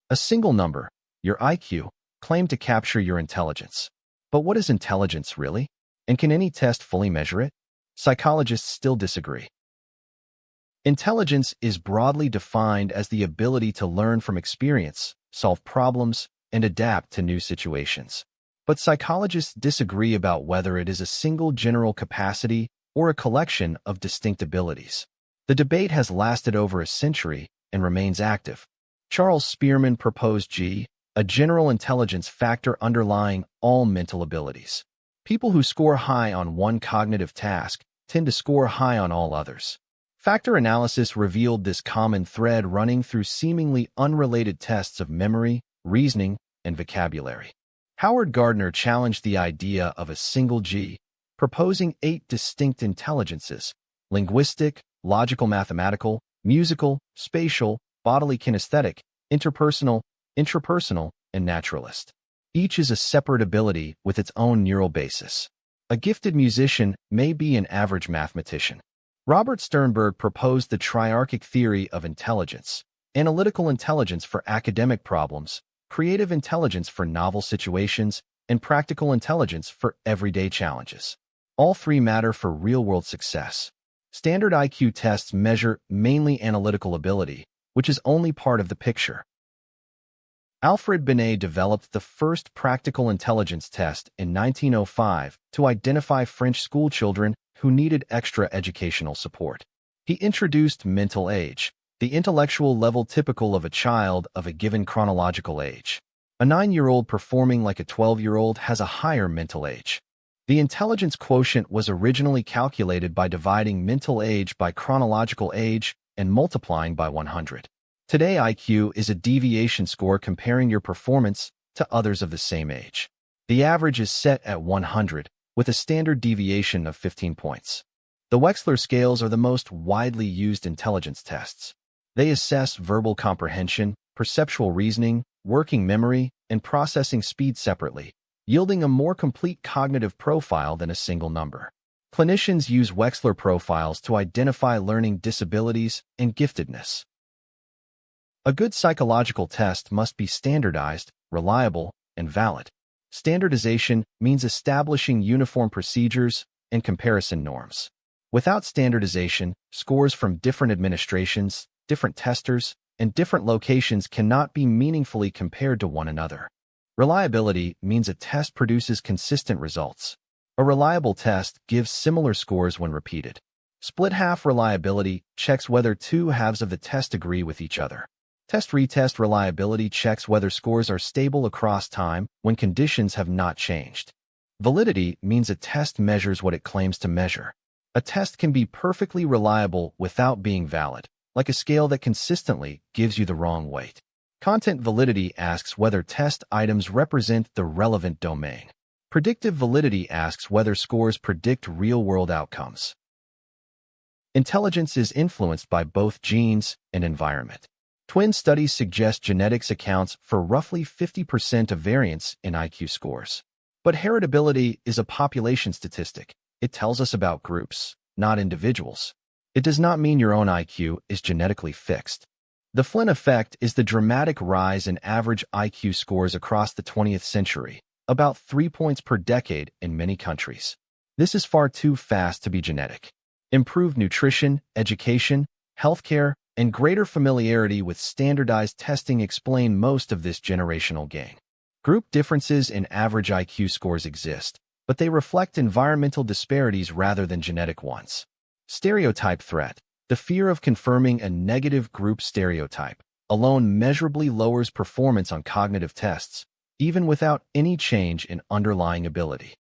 A single number, your IQ, claimed to capture your intelligence. But what is intelligence really? And can any test fully measure it? Psychologists still disagree. Intelligence is broadly defined as the ability to learn from experience, solve problems, and adapt to new situations. But psychologists disagree about whether it is a single general capacity or a collection of distinct abilities. The debate has lasted over a century and remains active. Charles Spearman proposed G, a general intelligence factor underlying all mental abilities. People who score high on one cognitive task tend to score high on all others. Factor analysis revealed this common thread running through seemingly unrelated tests of memory, reasoning, and vocabulary. Howard Gardner challenged the idea of a single G, proposing 8 distinct intelligences: linguistic, logical mathematical, musical, spatial, bodily kinesthetic, interpersonal, intrapersonal, and naturalist. Each is a separate ability with its own neural basis. A gifted musician may be an average mathematician. Robert Sternberg proposed the triarchic theory of intelligence: analytical intelligence for academic problems, creative intelligence for novel situations, and practical intelligence for everyday challenges. All three matter for real-world success. Standard IQ tests measure mainly analytical ability, which is only part of the picture. Alfred Binet developed the first practical intelligence test in 1905 to identify French schoolchildren who needed extra educational support. He introduced mental age, the intellectual level typical of a child of a given chronological age. A 9-year-old performing like a 12-year-old has a higher mental age. The intelligence quotient was originally calculated by dividing mental age by chronological age and multiplying by 100. Today, IQ is a deviation score comparing your performance to others of the same age. The average is set at 100, with a standard deviation of 15 points. The Wechsler scales are the most widely used intelligence tests. They assess verbal comprehension, perceptual reasoning, working memory, and processing speed separately, yielding a more complete cognitive profile than a single number. Clinicians use Wechsler profiles to identify learning disabilities and giftedness. A good psychological test must be standardized, reliable, and valid. Standardization means establishing uniform procedures and comparison norms. Without standardization, scores from different administrations, different testers, and different locations cannot be meaningfully compared to one another. Reliability means a test produces consistent results. A reliable test gives similar scores when repeated. Split-half reliability checks whether two halves of the test agree with each other. Test-retest reliability checks whether scores are stable across time when conditions have not changed. Validity means a test measures what it claims to measure. A test can be perfectly reliable without being valid, like a scale that consistently gives you the wrong weight. Content validity asks whether test items represent the relevant domain. Predictive validity asks whether scores predict real-world outcomes. Intelligence is influenced by both genes and environment. Twin studies suggest genetics accounts for roughly 50% of variance in IQ scores. But heritability is a population statistic. It tells us about groups, not individuals. It does not mean your own IQ is genetically fixed. The Flynn effect is the dramatic rise in average IQ scores across the 20th century, about 3 points per decade in many countries. This is far too fast to be genetic. Improved nutrition, education, healthcare, and greater familiarity with standardized testing explain most of this generational gain. Group differences in average IQ scores exist, but they reflect environmental disparities rather than genetic ones. Stereotype threat. The fear of confirming a negative group stereotype alone measurably lowers performance on cognitive tests, even without any change in underlying ability.